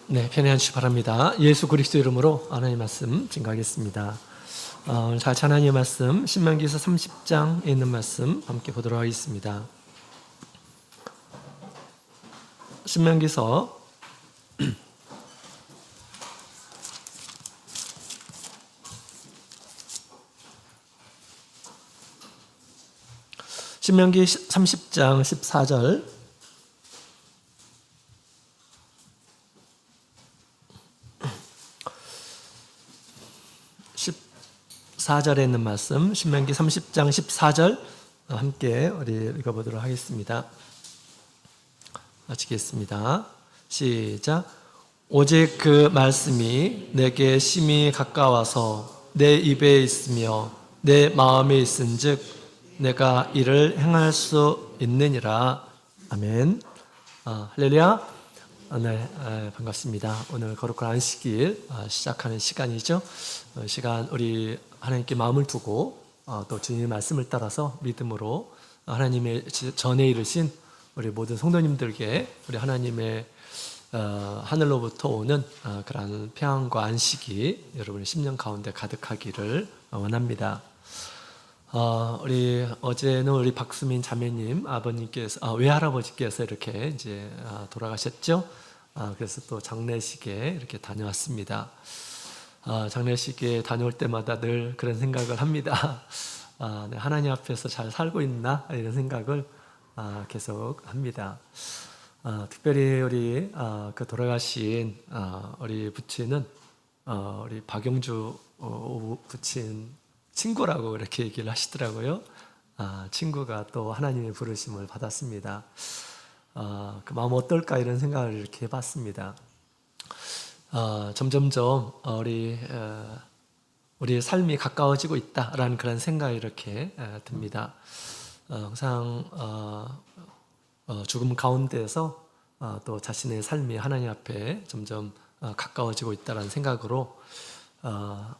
네, 편히 앉으시기 바랍니다. 예수 그리스도 이름으로 하나님의 말씀 증거하겠습니다. 오늘 잘 하나님의 말씀 신명기서 30장에 있는 말씀 함께 보도록 하겠습니다. 신명기서 30장 14절 14절에 있는 말씀 신명기 30장 14절 함께 우리 읽어보도록 하겠습니다. 마치겠습니다. 시작. 오직 그 말씀이 내게 심히 가까워서 내 입에 있으며 내 마음에 있은즉 내가 이를 행할 수 있느니라. 아멘. 할렐루야. 네, 반갑습니다. 오늘 거룩한 안식일 시작하는 시간이죠. 시간 우리 하나님께 마음을 두고 또 주님의 말씀을 따라서 믿음으로 하나님의 전에 이르신 우리 모든 성도님들께 우리 하나님의 하늘로부터 오는 그러한 평안과 안식이 여러분의 심령 가운데 가득하기를 원합니다. 우리 어제는 우리 박수민 자매님 아버님께서 외할아버지께서 이렇게 이제 돌아가셨죠. 그래서 또 장례식에 이렇게 다녀왔습니다. 장례식에 다녀올 때마다 늘 그런 생각을 합니다. 하나님 앞에서 잘 살고 있나 이런 생각을 계속 합니다. 특별히 우리 그 돌아가신 우리 부친은 우리 박영주 부친 친구라고 이렇게 얘기를 하시더라고요. 친구가 또 하나님의 부르심을 받았습니다. 그 마음 어떨까 이런 생각을 이렇게 해봤습니다. 점점점 우리의 삶이 가까워지고 있다라는 그런 생각이 이렇게 듭니다. 항상 죽음 가운데에서 또 자신의 삶이 하나님 앞에 점점 가까워지고 있다는 생각으로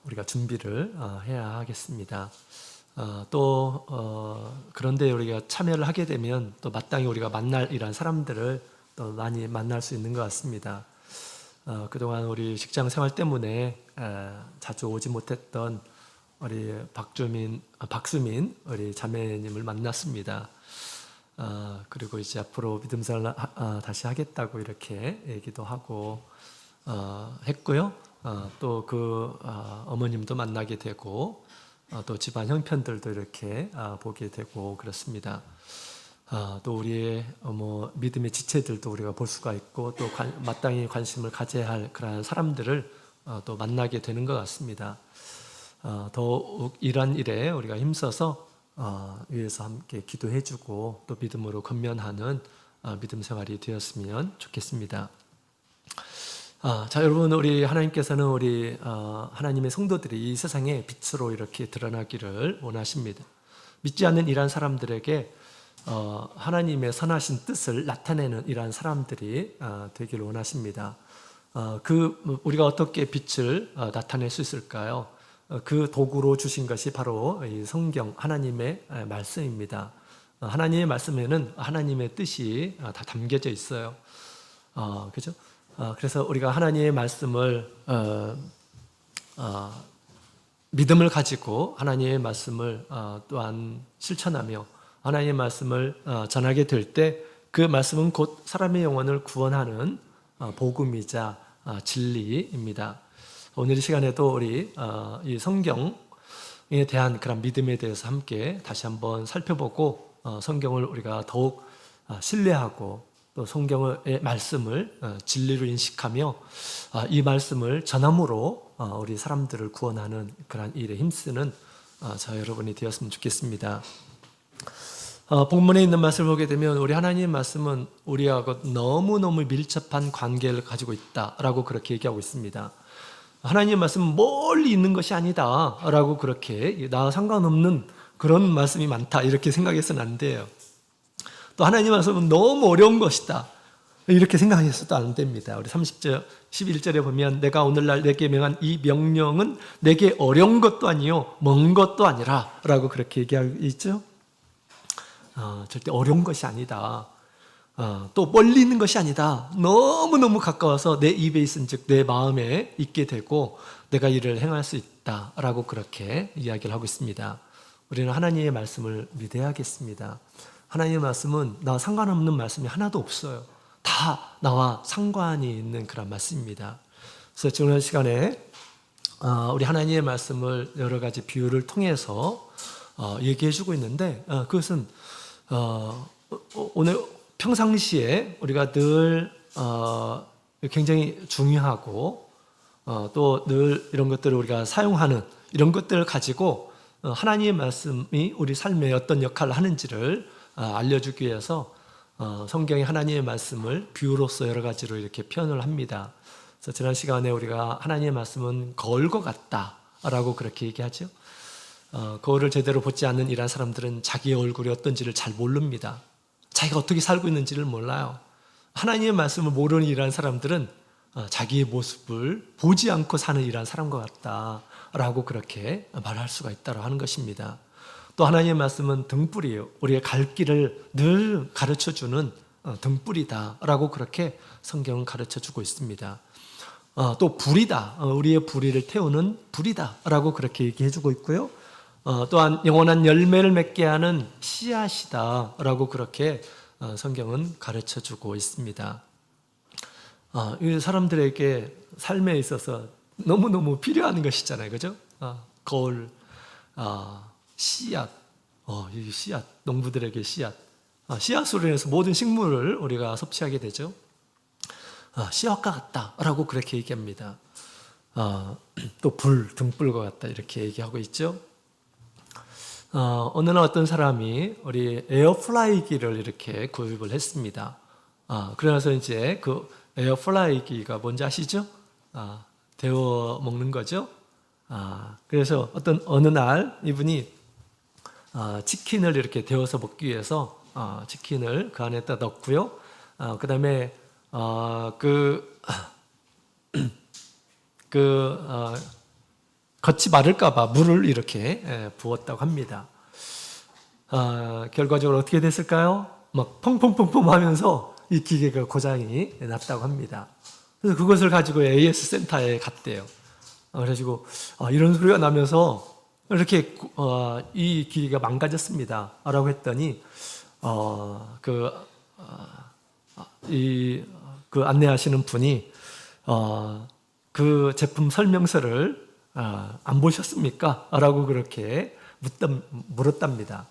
우리가 준비를 해야 하겠습니다. 그런데 우리가 참여를 하게 되면 또 마땅히 우리가 만날 이런 사람들을 또 많이 만날 수 있는 것 같습니다. 그동안 우리 직장 생활 때문에 자주 오지 못했던 우리 박수민 우리 자매님을 만났습니다. 그리고 이제 앞으로 믿음 생활 다시 하겠다고 이렇게 얘기도 하고 했고요. 또 그 어머님도 만나게 되고 또 집안 형편들도 이렇게 보게 되고 그렇습니다. 또 우리의 믿음의 지체들도 우리가 볼 수가 있고 또 마땅히 관심을 가져야 할 그런 사람들을 또 만나게 되는 것 같습니다. 더욱 이러한 일에 우리가 힘써서 위에서 함께 기도해주고 또 믿음으로 건면하는 믿음 생활이 되었으면 좋겠습니다. 자, 여러분, 우리 하나님께서는 우리 하나님의 성도들이 이 세상에 빛으로 이렇게 드러나기를 원하십니다. 믿지 않는 이러한 사람들에게 하나님의 선하신 뜻을 나타내는 이러한 사람들이 되기를 원하십니다. 우리가 어떻게 빛을 나타낼 수 있을까요? 그 도구로 주신 것이 바로 이 성경, 하나님의 말씀입니다. 하나님의 말씀에는 하나님의 뜻이 다 담겨져 있어요. 그죠? 그래서 우리가 하나님의 말씀을 믿음을 가지고 하나님의 말씀을 또한 실천하며 하나님의 말씀을 전하게 될 때 그 말씀은 곧 사람의 영혼을 구원하는 복음이자 진리입니다. 오늘 이 시간에도 우리 이 성경에 대한 그런 믿음에 대해서 함께 다시 한번 살펴보고 성경을 우리가 더욱 신뢰하고 또 성경의 말씀을 진리로 인식하며 이 말씀을 전함으로 우리 사람들을 구원하는 그런 일에 힘쓰는 저 여러분이 되었으면 좋겠습니다. 본문에 있는 말씀을 보게 되면 우리 하나님의 말씀은 우리하고 너무너무 밀접한 관계를 가지고 있다라고 그렇게 얘기하고 있습니다. 하나님의 말씀은 멀리 있는 것이 아니다라고 그렇게 나와 상관없는 그런 말씀이 많다 이렇게 생각해서는 안 돼요. 또 하나님 말씀은 너무 어려운 것이다 이렇게 생각해서도 안 됩니다. 우리 30절 11절에 보면 내가 오늘날 내게 명한 이 명령은 내게 어려운 것도 아니요 먼 것도 아니라 라고 그렇게 얘기하고 있죠. 절대 어려운 것이 아니다. 또 멀리 있는 것이 아니다. 너무너무 가까워서 내 입에 있은즉 내 마음에 있게 되고 내가 이를 행할 수 있다라고 그렇게 이야기를 하고 있습니다. 우리는 하나님의 말씀을 믿어야겠습니다. 하나님의 말씀은 나와 상관없는 말씀이 하나도 없어요. 다 나와 상관이 있는 그런 말씀입니다. 그래서 지난 시간에 우리 하나님의 말씀을 여러 가지 비유를 통해서 얘기해 주고 있는데 그것은 오늘 평상시에 우리가 늘 굉장히 중요하고 또 늘 이런 것들을 우리가 사용하는 이런 것들을 가지고 하나님의 말씀이 우리 삶에 어떤 역할을 하는지를 알려주기 위해서 성경이 하나님의 말씀을 비유로서 여러 가지로 이렇게 표현을 합니다. 그래서 지난 시간에 우리가 하나님의 말씀은 거울과 같다라고 그렇게 얘기하죠. 거울을 제대로 보지 않는 이런 사람들은 자기의 얼굴이 어떤지를 잘 모릅니다. 자기가 어떻게 살고 있는지를 몰라요. 하나님의 말씀을 모르는 이러한 사람들은 자기의 모습을 보지 않고 사는 이러한 사람과 같다라고 그렇게 말할 수가 있다고 하는 것입니다. 또 하나님의 말씀은 등불이에요. 우리의 갈 길을 늘 가르쳐주는 등불이다라고 그렇게 성경은 가르쳐주고 있습니다. 또 불이다. 우리의 불의를 태우는 불이다라고 그렇게 얘기해주고 있고요. 또한 영원한 열매를 맺게 하는 씨앗이다라고 그렇게 성경은 가르쳐주고 있습니다. 이 사람들에게 삶에 있어서 너무너무 필요한 것이잖아요. 그죠? 거울, 씨앗, 이 씨앗, 농부들에게 씨앗. 씨앗으로 인해서 모든 식물을 우리가 섭취하게 되죠. 씨앗과 같다라고 그렇게 얘기합니다. 또 불, 등불과 같다 이렇게 얘기하고 있죠. 어느 날 어떤 사람이 우리 에어프라이기를 이렇게 구입을 했습니다. 그래서 이제 그 에어프라이기가 뭔지 아시죠? 데워 먹는 거죠. 그래서 어느 날 이분이 치킨을 이렇게 데워서 먹기 위해서 치킨을 그 안에다 넣고요. 그 다음에 겉이 마를까봐 물을 이렇게 부었다고 합니다. 결과적으로 어떻게 됐을까요? 막 펑펑펑펑 하면서 이 기계가 고장이 났다고 합니다. 그래서 그것을 가지고 AS 센터에 갔대요. 그래가지고 이런 소리가 나면서 이렇게 이 기계가 망가졌습니다. 라고 했더니 그 안내하시는 분이 그 제품 설명서를 안 보셨습니까? 라고 그렇게 물었답니다.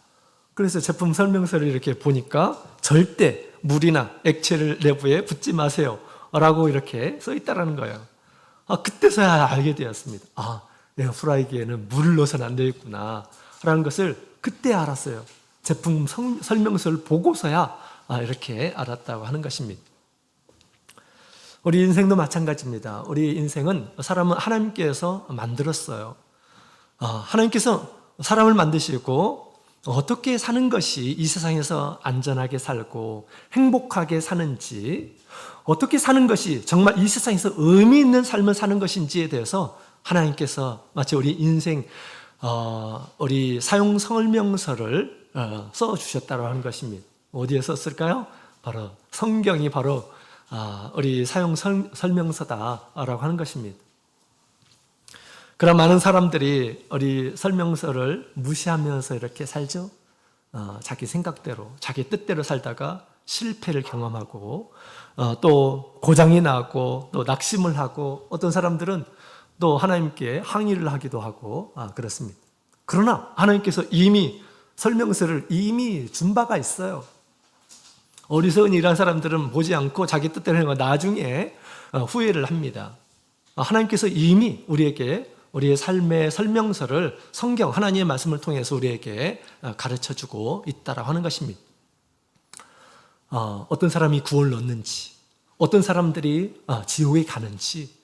그래서 제품 설명서를 이렇게 보니까 절대 물이나 액체를 내부에 붓지 마세요. 라고 이렇게 써 있다라는 거예요. 그때서야 알게 되었습니다. 에어프라이기에는 물을 넣어서는 안 되겠구나. 라는 것을 그때 알았어요. 제품 설명서를 보고서야 이렇게 알았다고 하는 것입니다. 우리 인생도 마찬가지입니다. 우리 인생은 사람은 하나님께서 만들었어요. 하나님께서 사람을 만드시고 어떻게 사는 것이 이 세상에서 안전하게 살고 행복하게 사는지, 어떻게 사는 것이 정말 이 세상에서 의미 있는 삶을 사는 것인지에 대해서 하나님께서 마치 우리 인생 우리 사용 설명서를 써주셨다고 하는 것입니다. 어디에 썼을까요? 바로 성경이 바로 우리 사용 설명서다라고 하는 것입니다. 그런 많은 사람들이 우리 설명서를 무시하면서 이렇게 살죠. 자기 생각대로, 자기 뜻대로 살다가 실패를 경험하고 또 고장이 나고 또 낙심을 하고 어떤 사람들은 또 하나님께 항의를 하기도 하고 그렇습니다. 그러나 하나님께서 이미 설명서를 이미 준 바가 있어요. 어리석은 이런 사람들은 보지 않고 자기 뜻대로 하는 거 나중에 후회를 합니다. 하나님께서 이미 우리에게 우리의 삶의 설명서를 성경 하나님의 말씀을 통해서 우리에게 가르쳐주고 있다라고 하는 것입니다. 어떤 사람이 구원을 얻는지, 어떤 사람들이 지옥에 가는지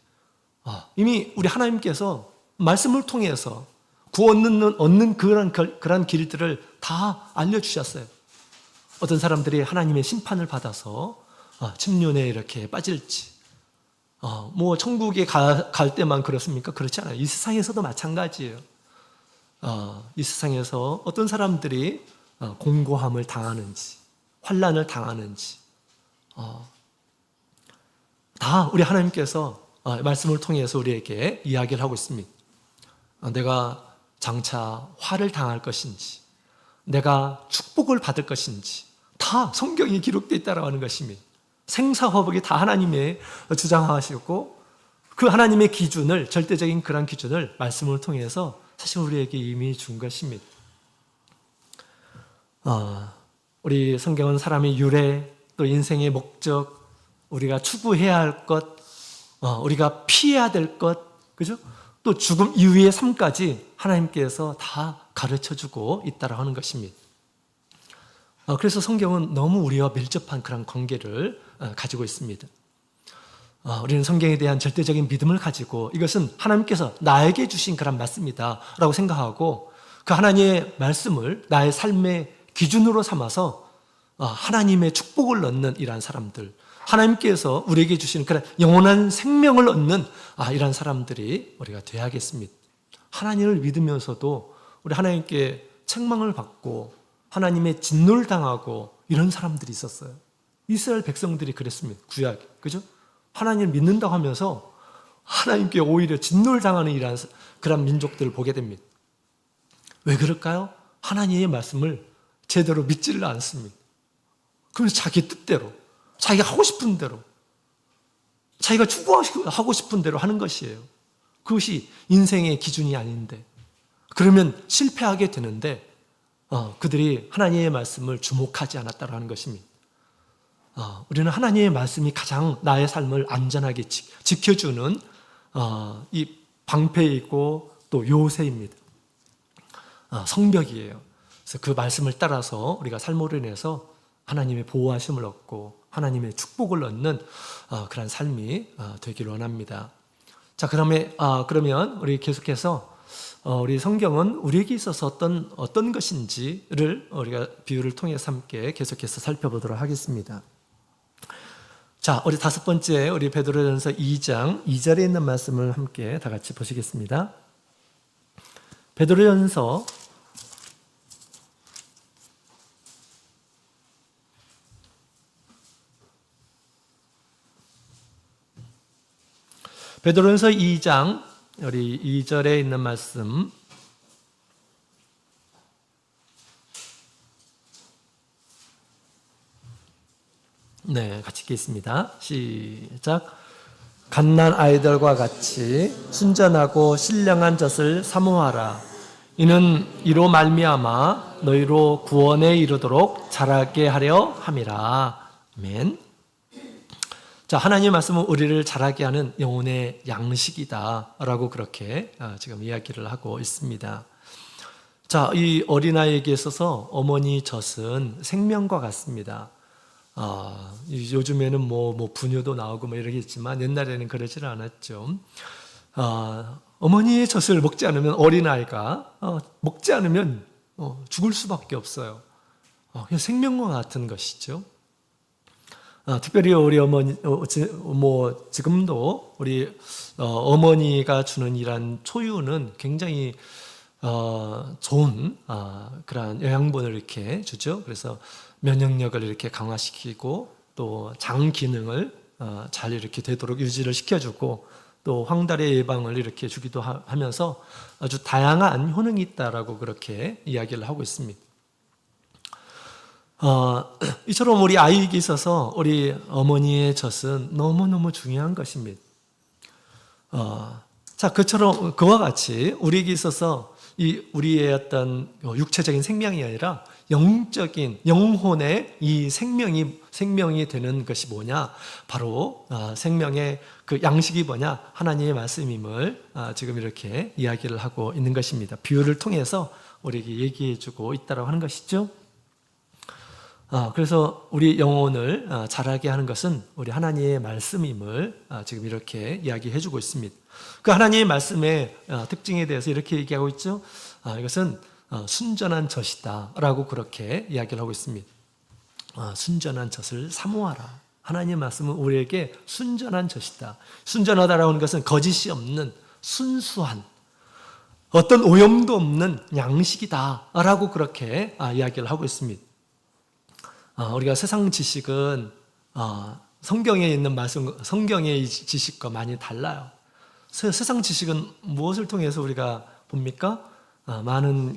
이미 우리 하나님께서 말씀을 통해서 구원 얻는 그런 길들을 다 알려주셨어요. 어떤 사람들이 하나님의 심판을 받아서 침륜에 이렇게 빠질지, 뭐 천국에 갈 때만 그렇습니까? 그렇지 않아요. 이 세상에서도 마찬가지예요. 이 세상에서 어떤 사람들이 공고함을 당하는지, 환난을 당하는지, 다 우리 하나님께서 말씀을 통해서 우리에게 이야기를 하고 있습니다. 내가 장차 화를 당할 것인지, 내가 축복을 받을 것인지 다 성경이 기록되어 있다고 하는 것입니다. 생사화복이 다 하나님의 주장하시고 그 하나님의 기준을, 절대적인 그런 기준을 말씀을 통해서 사실 우리에게 이미 준 것입니다. 우리 성경은 사람의 유래, 또 인생의 목적, 우리가 추구해야 할 것, 우리가 피해야 될 것, 그죠? 또 죽음 이후의 삶까지 하나님께서 다 가르쳐주고 있다고 하는 것입니다. 그래서 성경은 너무 우리와 밀접한 그런 관계를 가지고 있습니다. 우리는 성경에 대한 절대적인 믿음을 가지고 이것은 하나님께서 나에게 주신 그런 말씀이다 라고 생각하고 그 하나님의 말씀을 나의 삶의 기준으로 삼아서 하나님의 축복을 얻는 이러한 사람들, 하나님께서 우리에게 주시는 그런 영원한 생명을 얻는 이러한 사람들이 우리가 되어야겠습니다. 하나님을 믿으면서도 우리 하나님께 책망을 받고 하나님의 진노를 당하고 이런 사람들이 있었어요. 이스라엘 백성들이 그랬습니다. 구약, 그죠? 하나님을 믿는다고 하면서 하나님께 오히려 진노를 당하는 이러한 그런 민족들을 보게 됩니다. 왜 그럴까요? 하나님의 말씀을 제대로 믿지를 않습니다. 그래서 자기 뜻대로, 자기가 하고 싶은 대로, 자기가 추구하고 싶은 대로 하는 것이에요. 그것이 인생의 기준이 아닌데, 그러면 실패하게 되는데 그들이 하나님의 말씀을 주목하지 않았다고 하는 것입니다. 우리는 하나님의 말씀이 가장 나의 삶을 안전하게 지켜주는 이 방패이고 또 요새입니다. 성벽이에요. 그래서 그 말씀을 따라서 우리가 삶으로 인해서 하나님의 보호하심을 얻고 하나님의 축복을 얻는 그런 삶이 되기를 원합니다. 자, 그러면 우리 계속해서 우리 성경은 우리에게 있어서 어떤 것인지를 우리가 비유를 통해서 함께 계속해서 살펴보도록 하겠습니다. 자, 우리 다섯 번째 우리 베드로전서 2장 2절에 있는 말씀을 함께 다 같이 보시겠습니다. 베드로전서 2장 우리 2절에 있는 말씀, 네, 같이 읽겠습니다. 시작. 갓난 아이들과 같이 순전하고 신령한 젖을 사모하라. 이는 이로 말미암아 너희로 구원에 이르도록 자라게 하려 함이라. 아멘. 자, 하나님의 말씀은 우리를 자라게 하는 영혼의 양식이다 라고 그렇게 지금 이야기를 하고 있습니다. 자, 이 어린아이에게 있어서 어머니 젖은 생명과 같습니다. 요즘에는 뭐 분유도 나오고 뭐 이러겠지만 옛날에는 그러지는 않았죠. 어머니의 젖을 먹지 않으면 어린아이가 먹지 않으면 죽을 수밖에 없어요. 생명과 같은 것이죠. 특별히 우리 어머니, 지금도 우리 어머니가 주는 이런 초유는 굉장히 좋은 그런 영양분을 이렇게 주죠. 그래서 면역력을 이렇게 강화시키고 또 장 기능을 잘 이렇게 되도록 유지를 시켜주고 또 황달의 예방을 이렇게 주기도 하면서 아주 다양한 효능이 있다라고 그렇게 이야기를 하고 있습니다. 이처럼 우리 아이에게 있어서 우리 어머니의 젖은 너무너무 중요한 것입니다. 자, 그와 같이 우리에게 있어서 우리의 어떤 육체적인 생명이 아니라 영적인 영혼의 이 생명이 되는 것이 뭐냐? 바로 생명의 그 양식이 뭐냐? 하나님의 말씀임을 지금 이렇게 이야기를 하고 있는 것입니다. 비유를 통해서 우리에게 얘기해주고 있다고 하는 것이죠. 그래서 우리 영혼을 자라게 하는 것은 우리 하나님의 말씀임을 지금 이렇게 이야기해주고 있습니다. 그 하나님의 말씀의 특징에 대해서 이렇게 얘기하고 있죠. 이것은 순전한 젖이다 라고 그렇게 이야기를 하고 있습니다. 순전한 젖을 사모하라. 하나님의 말씀은 우리에게 순전한 젖이다. 순전하다라고 하는 것은 거짓이 없는 순수한 어떤 오염도 없는 양식이다 라고 그렇게 이야기를 하고 있습니다. 우리가 세상 지식은 성경에 있는 말씀, 성경의 지식과 많이 달라요. 세상 지식은 무엇을 통해서 우리가 봅니까? 많은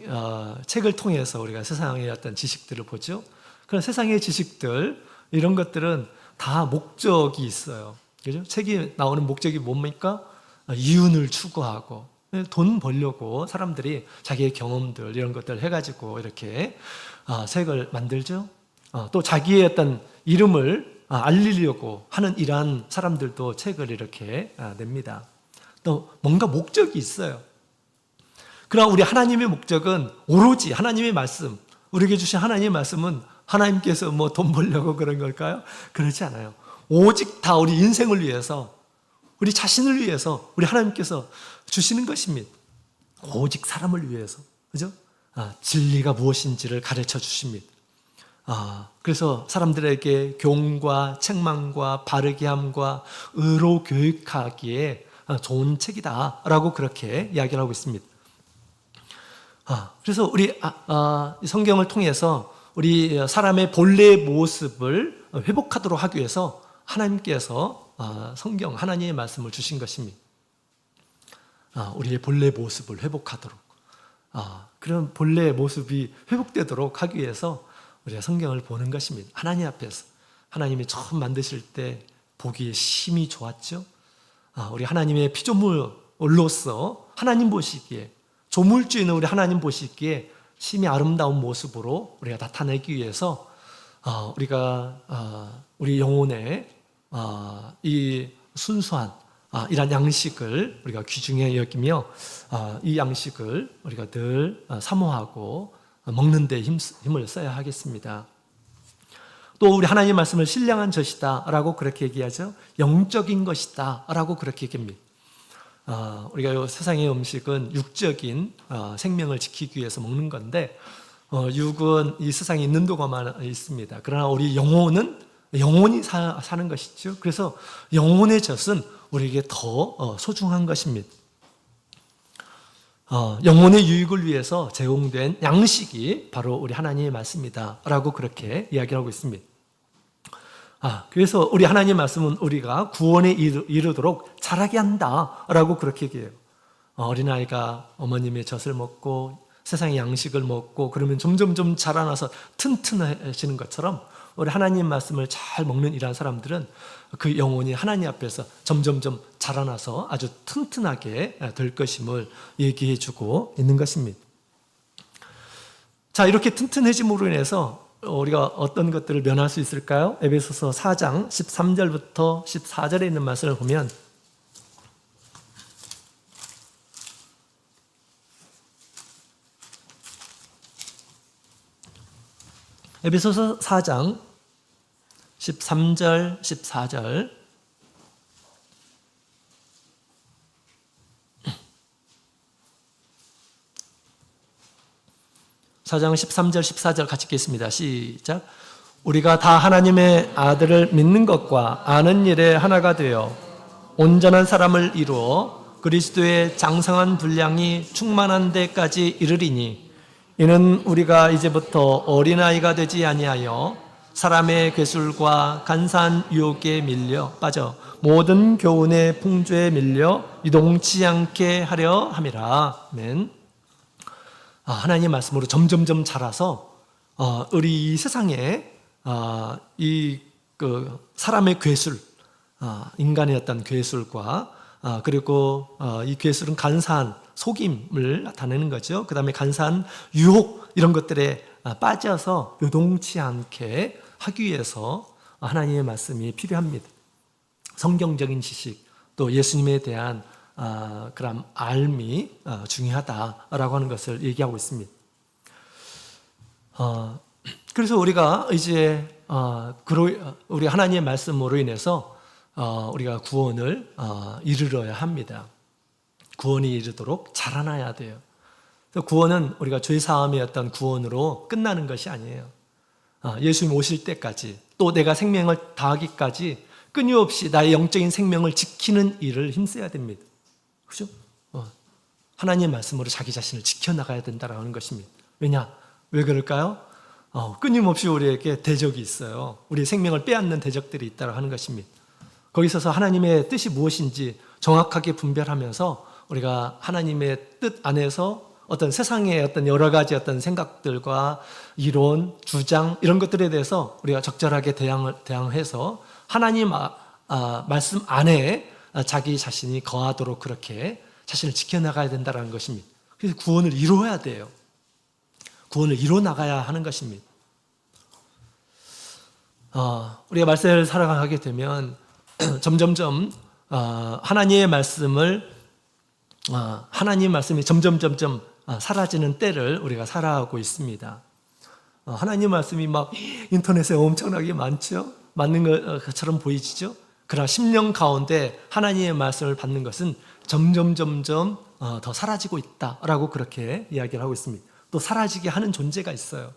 책을 통해서 우리가 세상의 어떤 지식들을 보죠. 그런 세상의 지식들, 이런 것들은 다 목적이 있어요. 그죠? 책이 나오는 목적이 뭡니까? 이윤을 추구하고 돈 벌려고 사람들이 자기의 경험들 이런 것들 해가지고 이렇게 책을 만들죠. 또 자기의 어떤 이름을 알리려고 하는 이러한 사람들도 책을 이렇게 냅니다. 또 뭔가 목적이 있어요. 그러나 우리 하나님의 목적은 오로지 하나님의 말씀, 우리에게 주신 하나님의 말씀은 하나님께서 뭐 돈 벌려고 그런 걸까요? 그렇지 않아요. 오직 다 우리 인생을 위해서, 우리 자신을 위해서 우리 하나님께서 주시는 것입니다. 오직 사람을 위해서, 그죠? 진리가 무엇인지를 가르쳐 주십니다. 그래서 사람들에게 교훈과 책망과 바르게 함과 의로 교육하기에 좋은 책이다라고 그렇게 이야기를 하고 있습니다. 그래서 우리 성경을 통해서 우리 사람의 본래의 모습을 회복하도록 하기 위해서 하나님께서 성경, 하나님의 말씀을 주신 것입니다. 우리의 본래의 모습을 회복하도록, 그런 본래의 모습이 회복되도록 하기 위해서 우리가 성경을 보는 것입니다. 하나님 앞에서. 하나님이 처음 만드실 때 보기에 심히 좋았죠. 우리 하나님의 피조물로서 하나님 보시기에, 조물주인 우리 하나님 보시기에 심히 아름다운 모습으로 우리가 나타내기 위해서 우리가 우리 영혼의 이 순수한 이런 양식을 우리가 귀중히 여기며 이 양식을 우리가 늘 사모하고 먹는 데 힘을 써야 하겠습니다. 또 우리 하나님 말씀을 신령한 젖이다 라고 그렇게 얘기하죠. 영적인 것이다 라고 그렇게 얘기합니다. 우리가 세상의 음식은 육적인 생명을 지키기 위해서 먹는 건데 육은 이 세상에 있는 동안만 있습니다. 그러나 우리 영혼은 영혼이 사는 것이죠. 그래서 영혼의 젖은 우리에게 더 소중한 것입니다. 영혼의 유익을 위해서 제공된 양식이 바로 우리 하나님의 말씀이다 라고 그렇게 이야기를 하고 있습니다. 그래서 우리 하나님의 말씀은 우리가 구원에 이르도록 자라게 한다 라고 그렇게 얘기해요. 어린아이가 어머님의 젖을 먹고 세상의 양식을 먹고 그러면 점점 자라나서 튼튼해지는 것처럼 우리 하나님 말씀을 잘 먹는 이러한 사람들은 그 영혼이 하나님 앞에서 점점 자라나서 아주 튼튼하게 될 것임을 얘기해 주고 있는 것입니다. 자, 이렇게 튼튼해짐으로 인해서 우리가 어떤 것들을 면할 수 있을까요? 에베소서 4장 13절부터 14절에 있는 말씀을 보면 에베소서 4장 13절, 14절 4장 13절, 14절 같이 읽겠습니다. 시작. 우리가 다 하나님의 아들을 믿는 것과 아는 일에 하나가 되어 온전한 사람을 이루어 그리스도의 장성한 분량이 충만한 데까지 이르리니 이는 우리가 이제부터 어린아이가 되지 아니하여 사람의 괴술과 간사한 유혹에 밀려 빠져 모든 교훈의 풍조에 밀려 유동치 않게 하려 함이라. 아멘. 하나님의 말씀으로 점점 자라서 우리 이 세상에 이 사람의 괴술, 인간의 어떤 괴술과 그리고 이 괴술은 간사한 속임을 나타내는 거죠. 그 다음에 간사한 유혹 이런 것들에 빠져서 요동치 않게 하기 위해서 하나님의 말씀이 필요합니다. 성경적인 지식 또 예수님에 대한 그런 알미 중요하다라고 하는 것을 얘기하고 있습니다. 그래서 우리가 이제 우리 하나님의 말씀으로 인해서 우리가 구원을 이르러야 합니다. 구원이 이르도록 자라나야 돼요. 구원은 우리가 죄 사함의 어떤 구원으로 끝나는 것이 아니에요. 예수님 오실 때까지 또 내가 생명을 다하기까지 끊임없이 나의 영적인 생명을 지키는 일을 힘써야 됩니다. 그죠? 하나님의 말씀으로 자기 자신을 지켜나가야 된다는 것입니다. 왜냐? 왜 그럴까요? 끊임없이 우리에게 대적이 있어요. 우리의 생명을 빼앗는 대적들이 있다고 하는 것입니다. 거기 있어서 하나님의 뜻이 무엇인지 정확하게 분별하면서 우리가 하나님의 뜻 안에서 어떤 세상의 어떤 여러 가지 어떤 생각들과 이론, 주장 이런 것들에 대해서 우리가 적절하게 대항해서 하나님 말씀 안에 자기 자신이 거하도록 그렇게 자신을 지켜나가야 된다는 것입니다. 그래서 구원을 이루어야 돼요. 구원을 이루어 나가야 하는 것입니다. 우리가 말세를 살아가게 되면 점점점 하나님의 말씀이 점점점점 사라지는 때를 우리가 살아가고 있습니다. 하나님 말씀이 막 인터넷에 엄청나게 많죠? 맞는 것처럼 보이시죠? 그러나 10년 가운데 하나님의 말씀을 받는 것은 점점 더 사라지고 있다라고 그렇게 이야기를 하고 있습니다. 또 사라지게 하는 존재가 있어요.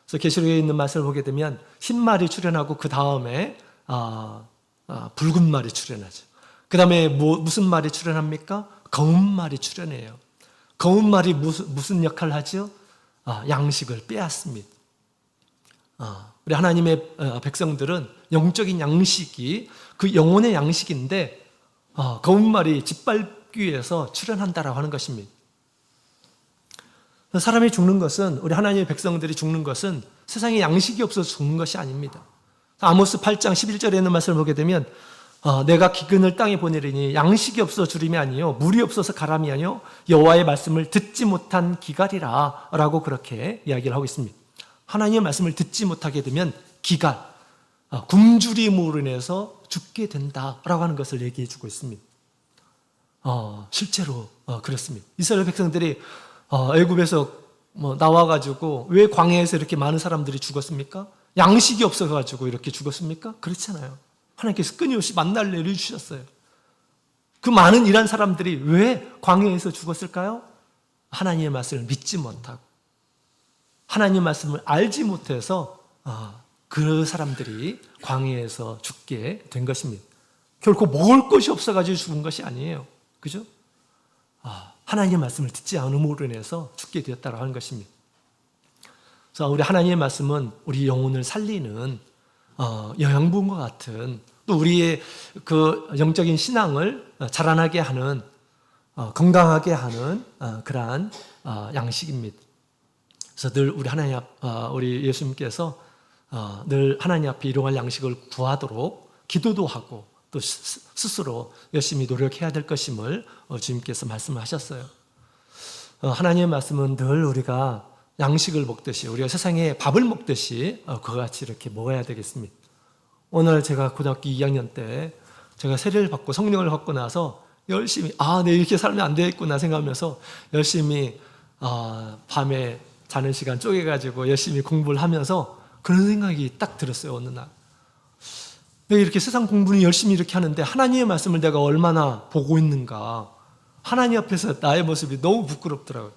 그래서 계시록에 있는 말씀을 보게 되면 흰 말이 출현하고 그 다음에 붉은 말이 출현하죠. 그 다음에 무슨 말이 출현합니까? 검은 말이 출현해요. 검은 말이 무슨 역할을 하죠? 양식을 빼앗습니다. 우리 하나님의 백성들은 영적인 양식이 그 영혼의 양식인데 검은 말이 짓밟기 위해서 출현한다라고 하는 것입니다. 사람이 죽는 것은, 우리 하나님의 백성들이 죽는 것은 세상에 양식이 없어서 죽는 것이 아닙니다. 아모스 8장 11절에 있는 말씀을 보게 되면 내가 기근을 땅에 보내리니 양식이 없어 주림이 아니요 물이 없어서 가람이 아니요 여호와의 말씀을 듣지 못한 기갈이라 라고 그렇게 이야기를 하고 있습니다. 하나님의 말씀을 듣지 못하게 되면 기갈, 굶주림으로 인해서 죽게 된다라고 하는 것을 얘기해 주고 있습니다. 실제로 그렇습니다. 이스라엘 백성들이 애굽에서 나와가지고 왜 광야에서 이렇게 많은 사람들이 죽었습니까? 양식이 없어가지고 이렇게 죽었습니까? 그렇잖아요. 하나님께서 끊임없이 만나를 내려주셨어요. 그 많은 이란 사람들이 왜 광야에서 죽었을까요? 하나님의 말씀을 믿지 못하고 하나님의 말씀을 알지 못해서 그 사람들이 광야에서 죽게 된 것입니다. 결코 먹을 것이 없어가지고 죽은 것이 아니에요. 그죠? 하나님의 말씀을 듣지 않음으로 인해서 죽게 되었다고 하는 것입니다. 그래서 우리 하나님의 말씀은 우리 영혼을 살리는 영양분과 같은, 또 우리의 그 영적인 신앙을 자라나게 하는, 건강하게 하는 그러한 양식입니다. 그래서 늘 우리 예수님께서 늘 하나님 앞에 일용할 양식을 구하도록 기도도 하고 또 스스로 열심히 노력해야 될 것임을 주님께서 말씀하셨어요. 하나님의 말씀은 늘 우리가 양식을 먹듯이, 우리가 세상에 밥을 먹듯이 그와 같이 이렇게 먹어야 되겠습니다. 오늘 제가 고등학교 2학년 때 제가 세례를 받고 성령을 받고 나서 열심히 내 이렇게 살면 안 되겠구나 생각하면서 열심히 밤에 자는 시간 쪼개가지고 열심히 공부를 하면서 그런 생각이 딱 들었어요. 어느 날 내가 이렇게 세상 공부는 열심히 이렇게 하는데 하나님의 말씀을 내가 얼마나 보고 있는가, 하나님 앞에서 나의 모습이 너무 부끄럽더라고요.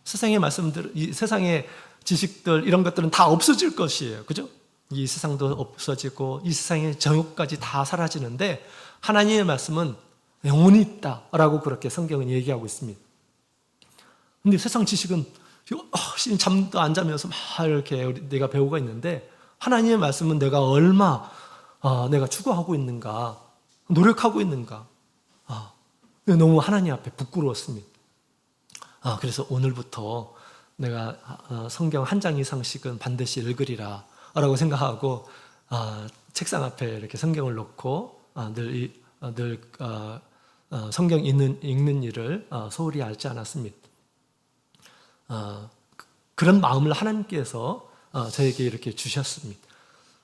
세상의 말씀들, 이 세상의 지식들 이런 것들은 다 없어질 것이에요. 그죠? 이 세상도 없어지고 이 세상의 정욕까지 다 사라지는데 하나님의 말씀은 영원히 있다라고 그렇게 성경은 얘기하고 있습니다. 근데 세상 지식은 잠도 안 자면서 막 이렇게 내가 배우고 있는데 하나님의 말씀은 내가 얼마 내가 추구하고 있는가, 노력하고 있는가, 너무 하나님 앞에 부끄러웠습니다. 그래서 오늘부터 내가 성경 한 장 이상씩은 반드시 읽으리라 라고 생각하고 책상 앞에 이렇게 성경을 놓고 늘 성경 읽는 일을 소홀히 알지 않았습니다. 그런 마음을 하나님께서 저에게 이렇게 주셨습니다.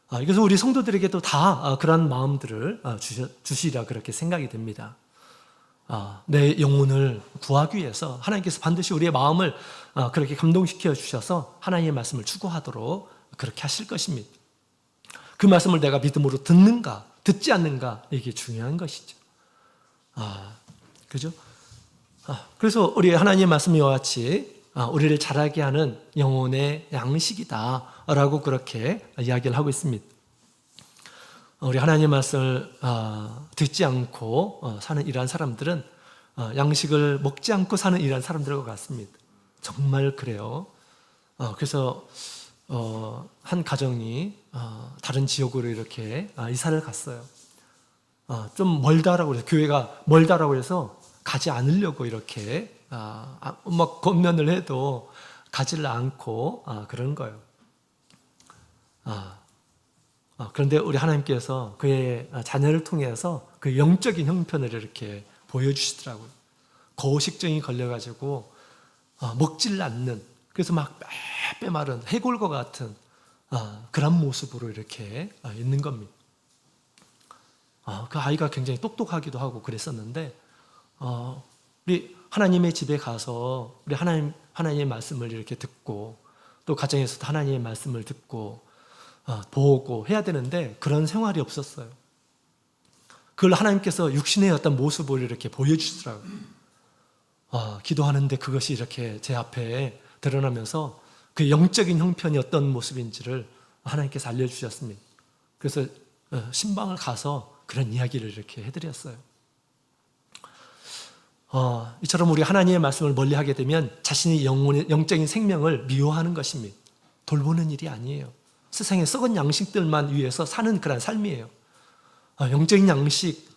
그래서 우리 성도들에게도 다 그런 마음들을 주시리라 그렇게 생각이 됩니다. 내 영혼을 구하기 위해서 하나님께서 반드시 우리의 마음을 그렇게 감동시켜 주셔서 하나님의 말씀을 추구하도록 그렇게 하실 것입니다. 그 말씀을 내가 믿음으로 듣는가, 듣지 않는가, 이게 중요한 것이죠. 그죠? 그래서 우리 하나님의 말씀이 이와 같이 우리를 자라게 하는 영혼의 양식이다라고 그렇게 이야기를 하고 있습니다. 우리 하나님의 말씀을 듣지 않고 사는 이러한 사람들은 양식을 먹지 않고 사는 이러한 사람들과 같습니다. 정말 그래요. 그래서 한 가정이 다른 지역으로 이렇게 이사를 갔어요. 좀 멀다라고 해서 교회가 멀다라고 해서 가지 않으려고 이렇게 막 권면을 해도 가지를 않고 그런 거예요. 그런데 우리 하나님께서 그의 자녀를 통해서 그 영적인 형편을 이렇게 보여주시더라고요. 거식증이 걸려가지고 먹질 않는, 그래서 막 빼마른 해골과 같은 그런 모습으로 이렇게 있는 겁니다. 그 아이가 굉장히 똑똑하기도 하고 그랬었는데 우리 하나님의 집에 가서 우리 하나님의 말씀을 이렇게 듣고 또 가정에서도 하나님의 말씀을 듣고 보고 해야 되는데 그런 생활이 없었어요. 그걸 하나님께서 육신의 어떤 모습을 이렇게 보여주시더라고요. 기도하는데 그것이 이렇게 제 앞에 드러나면서 그 영적인 형편이 어떤 모습인지를 하나님께서 알려주셨습니다. 그래서 신방을 가서 그런 이야기를 이렇게 해드렸어요. 이처럼 우리 하나님의 말씀을 멀리하게 되면 자신의 영적인 생명을 미워하는 것입니다. 돌보는 일이 아니에요. 세상의 썩은 양식들만 위해서 사는 그런 삶이에요. 영적인 양식,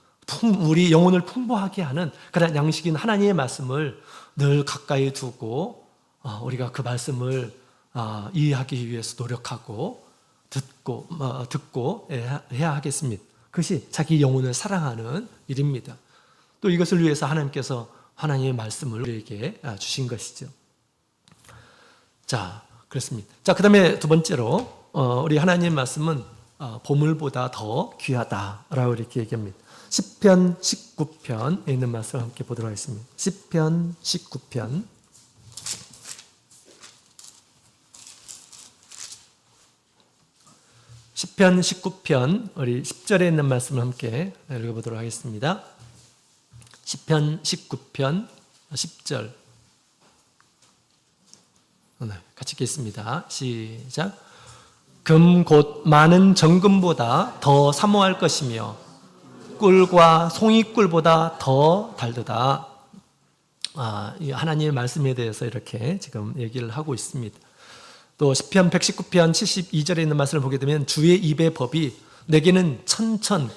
우리 영혼을 풍부하게 하는 그런 양식인 하나님의 말씀을 늘 가까이 두고 우리가 그 말씀을 이해하기 위해서 노력하고 듣고 해야 하겠습니다. 그것이 자기 영혼을 사랑하는 일입니다. 또 이것을 위해서 하나님께서 하나님의 말씀을 우리에게 주신 것이죠. 자, 그렇습니다. 자, 그 다음에 두 번째로 우리 하나님의 말씀은 보물보다 더 귀하다라고 이렇게 얘기합니다. 시편 19편에 있는 말씀을 함께 보도록 하겠습니다. 시편 19편. 시편 19편 우리 10절에 있는 말씀을 함께 읽어보도록 하겠습니다. 시편 19편 10절 같이 읽겠습니다. 시작. 금 곧 많은 정금보다 더 사모할 것이며 꿀과 송이꿀보다 더 달도다. 이 하나님의 말씀에 대해서 이렇게 지금 얘기를 하고 있습니다. 또 시편 119편 72절에 있는 말씀을 보게 되면 주의 입의 법이 내게는 천천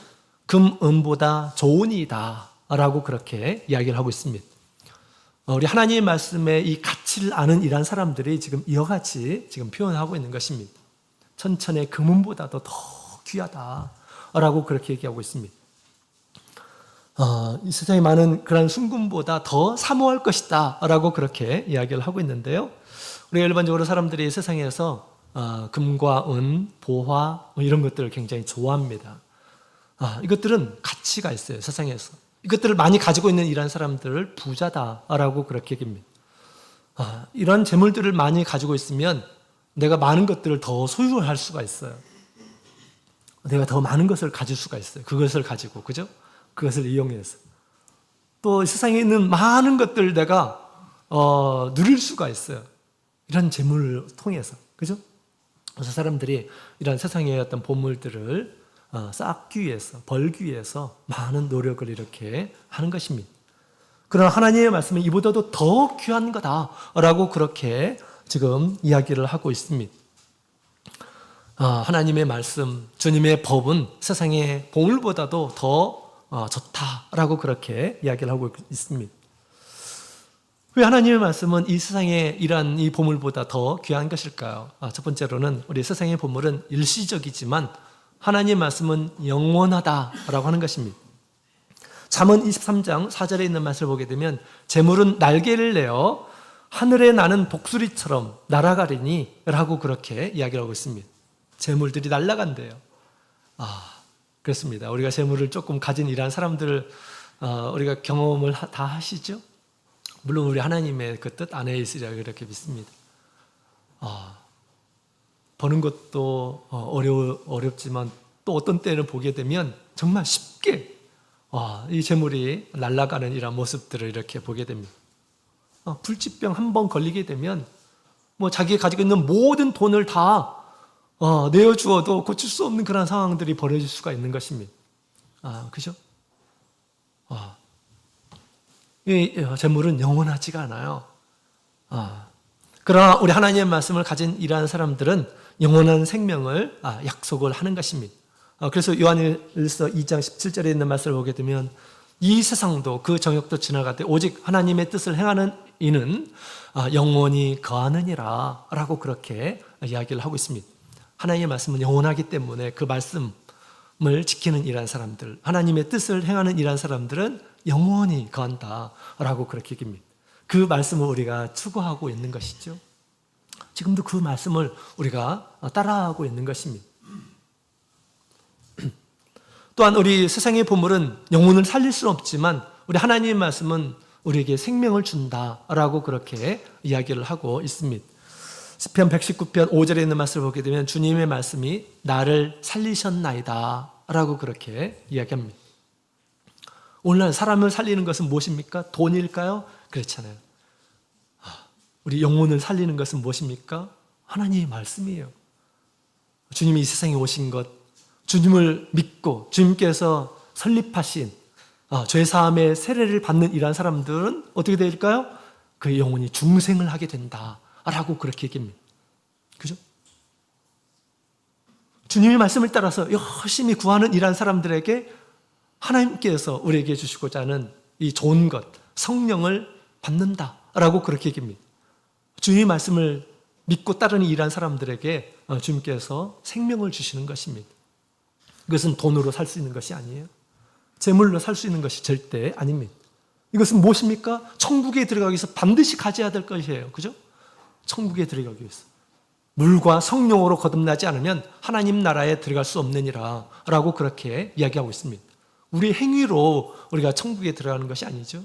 금은보다 좋으니이다 라고 그렇게 이야기를 하고 있습니다. 우리 하나님의 말씀의 이 가치를 아는 이러한 사람들이 지금 이와 같이 지금 표현하고 있는 것입니다. 천천의 금은보다도 더 귀하다라고 그렇게 얘기하고 있습니다. 이 세상에 많은 그런 순금보다 더 사모할 것이다 라고 그렇게 이야기를 하고 있는데요. 우리가 일반적으로 사람들이 세상에서 금과 은, 보화 이런 것들을 굉장히 좋아합니다. 이것들은 가치가 있어요. 세상에서 이것들을 많이 가지고 있는 이러한 사람들을 부자다라고 그렇게 얘기합니다. 이런 재물들을 많이 가지고 있으면 내가 많은 것들을 더 소유할 수가 있어요. 내가 더 많은 것을 가질 수가 있어요. 그것을 가지고, 그죠? 그것을 이용해서. 또 세상에 있는 많은 것들 내가 누릴 수가 있어요. 이런 재물을 통해서, 그죠? 그래서 사람들이 이런 세상의 어떤 보물들을 쌓기 위해서, 벌기 위해서 많은 노력을 이렇게 하는 것입니다. 그러나 하나님의 말씀은 이보다도 더 귀한 거다라고 그렇게 지금 이야기를 하고 있습니다. 하나님의 말씀, 주님의 법은 세상의 보물보다도 더 좋다라고 그렇게 이야기를 하고 있습니다. 왜 하나님의 말씀은 이 세상의 이러한 이 보물보다 더 귀한 것일까요? 첫 번째로는 우리 세상의 보물은 일시적이지만 하나님의 말씀은 영원하다라고 하는 것입니다. 잠언 23장 4절에 있는 말씀을 보게 되면 재물은 날개를 내어 하늘에 나는 독수리처럼 날아가리니 라고 그렇게 이야기를 하고 있습니다. 재물들이 날아간대요. 그렇습니다. 우리가 재물을 조금 가진 이러한 사람들을 우리가 경험을 다 하시죠? 물론 우리 하나님의 그 뜻 안에 있으리라 그렇게 믿습니다. 버는 것도 어렵지만 또 어떤 때는 보게 되면 정말 쉽게 이 재물이 날아가는 이런 모습들을 이렇게 보게 됩니다. 불치병 한 번 걸리게 되면 뭐 자기가 가지고 있는 모든 돈을 다 내어주어도 고칠 수 없는 그런 상황들이 벌어질 수가 있는 것입니다. 그죠? 이 재물은 영원하지가 않아요. 그러나 우리 하나님의 말씀을 가진 이러한 사람들은 영원한 생명을 약속을 하는 것입니다. 그래서 요한일서 2장 17절에 있는 말씀을 보게 되면 이 세상도 그 정욕도 지나가되 오직 하나님의 뜻을 행하는 이는 영원히 거하느니라 라고 그렇게 이야기를 하고 있습니다. 하나님의 말씀은 영원하기 때문에 그 말씀을 지키는 이러한 사람들, 하나님의 뜻을 행하는 이러한 사람들은 영원히 거한다 라고 그렇게 얘기합니다. 그 말씀을 우리가 추구하고 있는 것이죠. 지금도 그 말씀을 우리가 따라하고 있는 것입니다. 또한 우리 세상의 보물은 영혼을 살릴 수는 없지만 우리 하나님의 말씀은 우리에게 생명을 준다라고 그렇게 이야기를 하고 있습니다. 시편 119편 5절에 있는 말씀을 보게 되면 주님의 말씀이 나를 살리셨나이다 라고 그렇게 이야기합니다. 오늘날 사람을 살리는 것은 무엇입니까? 돈일까요? 그렇잖아요. 우리 영혼을 살리는 것은 무엇입니까? 하나님의 말씀이에요. 주님이 이 세상에 오신 것, 주님을 믿고 주님께서 설립하신 죄사함의 세례를 받는 이러한 사람들은 어떻게 될까요? 그의 영혼이 중생을 하게 된다라고 그렇게 얘기합니다. 그죠? 주님의 말씀을 따라서 열심히 구하는 이러한 사람들에게 하나님께서 우리에게 주시고자 하는 이 좋은 것, 성령을 받는다라고 그렇게 얘기합니다. 주님의 말씀을 믿고 따르는 이러한 사람들에게 주님께서 생명을 주시는 것입니다. 이것은 돈으로 살 수 있는 것이 아니에요. 재물로 살 수 있는 것이 절대 아닙니다. 이것은 무엇입니까? 천국에 들어가기 위해서 반드시 가져야 될 것이에요. 그죠? 천국에 들어가기 위해서. 물과 성령으로 거듭나지 않으면 하나님 나라에 들어갈 수 없느니라 라고 그렇게 이야기하고 있습니다. 우리 행위로 우리가 천국에 들어가는 것이 아니죠.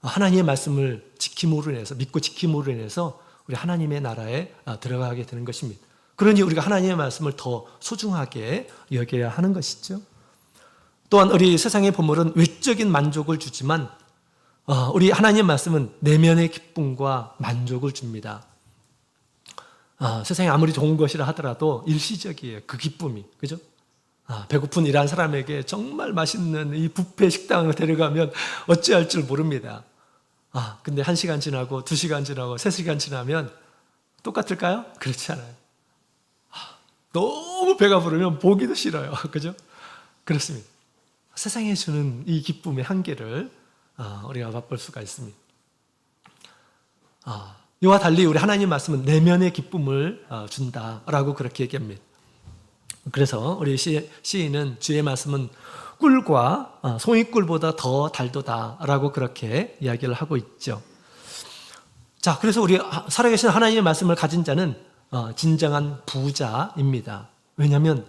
하나님의 말씀을 지킴으로 인해서, 믿고 지킴으로 인해서 우리 하나님의 나라에 들어가게 되는 것입니다. 그러니 우리가 하나님의 말씀을 더 소중하게 여겨야 하는 것이죠. 또한 우리 세상의 보물은 외적인 만족을 주지만 우리 하나님의 말씀은 내면의 기쁨과 만족을 줍니다. 세상에 아무리 좋은 것이라 하더라도 일시적이에요. 그 기쁨이. 그죠? 배고픈 이러한 사람에게 정말 맛있는 이 뷔페 식당을 데려가면 어찌할 줄 모릅니다. 근데 1시간 지나고 2시간 지나고 3시간 지나면 똑같을까요? 그렇지 않아요. 너무 배가 부르면 보기도 싫어요. 그죠? 그렇습니다. 세상에 주는 이 기쁨의 한계를 우리가 맛볼 수가 있습니다. 이와 달리 우리 하나님 말씀은 내면의 기쁨을 준다라고 그렇게 얘기합니다. 그래서 우리 시인은 주의 말씀은 꿀과 송이꿀보다 더 달도다라고 그렇게 이야기를 하고 있죠. 자, 그래서 우리 살아계신 하나님의 말씀을 가진 자는 진정한 부자입니다. 왜냐하면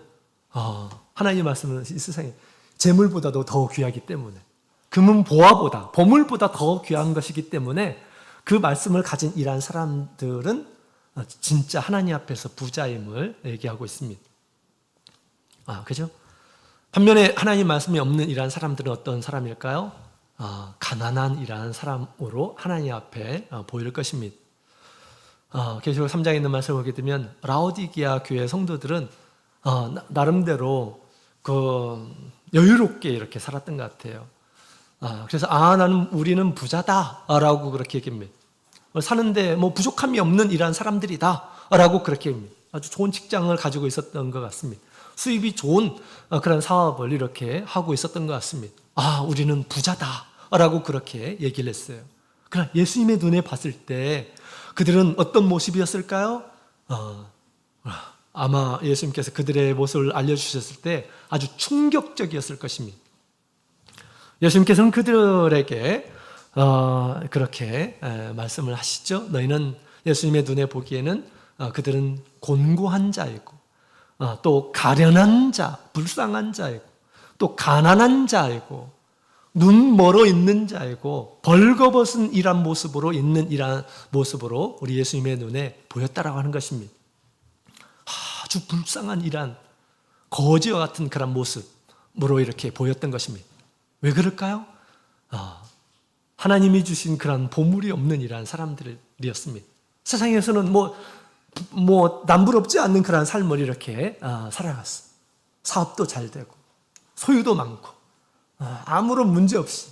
하나님의 말씀은 이 세상에 재물보다도 더 귀하기 때문에, 금은 보화보다, 보물보다 더 귀한 것이기 때문에 그 말씀을 가진 이러한 사람들은 진짜 하나님 앞에서 부자임을 얘기하고 있습니다. 그죠? 반면에 하나님 말씀이 없는 이러한 사람들은 어떤 사람일까요? 가난한 이러한 사람으로 하나님 앞에 보일 것입니다. 계시록 3장에 있는 말씀을 보게 되면 라오디게아 교회 성도들은 나름대로 여유롭게 이렇게 살았던 것 같아요. 그래서 우리는 부자다라고 그렇게 얘기합니다. 사는데 뭐 부족함이 없는 이러한 사람들이다라고 그렇게 얘기합니다. 아주 좋은 직장을 가지고 있었던 것 같습니다. 수입이 좋은 그런 사업을 이렇게 하고 있었던 것 같습니다. 우리는 부자다라고 그렇게 얘기를 했어요. 그러나 예수님의 눈에 봤을 때 그들은 어떤 모습이었을까요? 아마 예수님께서 그들의 모습을 알려주셨을 때 아주 충격적이었을 것입니다. 예수님께서는 그들에게 그렇게 말씀을 하시죠. 너희는 예수님의 눈에 보기에는 그들은 곤고한 자이고 또 가련한 자, 불쌍한 자이고 또 가난한 자이고 눈 멀어 있는 자이고 벌거벗은 이란 모습으로 있는 이란 모습으로 우리 예수님의 눈에 보였다라고 하는 것입니다. 아주 불쌍한 이란 거지와 같은 그런 모습으로 이렇게 보였던 것입니다. 왜 그럴까요? 하나님이 주신 그런 보물이 없는 이러한 사람들이었습니다. 세상에서는 남부럽지 않는 그런 삶을 이렇게 살아갔어. 사업도 잘 되고 소유도 많고 아무런 문제 없이.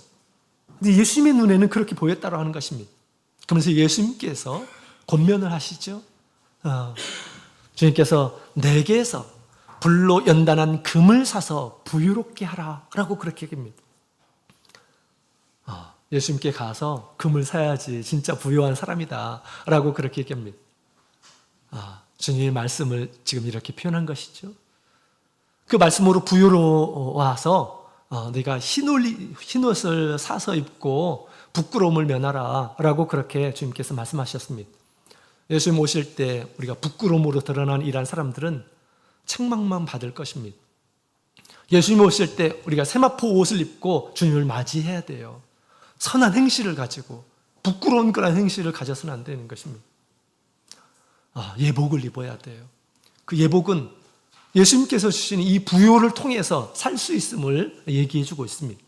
근데 예수님의 눈에는 그렇게 보였다고 하는 것입니다. 그러면서 예수님께서 권면을 하시죠. 주님께서 내게서 불로 연단한 금을 사서 부유롭게 하라 라고 그렇게 얘기합니다. 예수님께 가서 금을 사야지 진짜 부유한 사람이다 라고 그렇게 얘기합니다. 주님의 말씀을 지금 이렇게 표현한 것이죠. 그 말씀으로 부유로워서 네가 흰 옷을 사서 입고 부끄러움을 면하라 라고 그렇게 주님께서 말씀하셨습니다. 예수님 오실 때 우리가 부끄러움으로 드러난 이러한 사람들은 책망만 받을 것입니다. 예수님 오실 때 우리가 세마포 옷을 입고 주님을 맞이해야 돼요. 선한 행실을 가지고 부끄러운 그런 행실을 가져서는 안 되는 것입니다. 예복을 입어야 돼요. 그 예복은 예수님께서 주신 이 부요를 통해서 살 수 있음을 얘기해 주고 있습니다.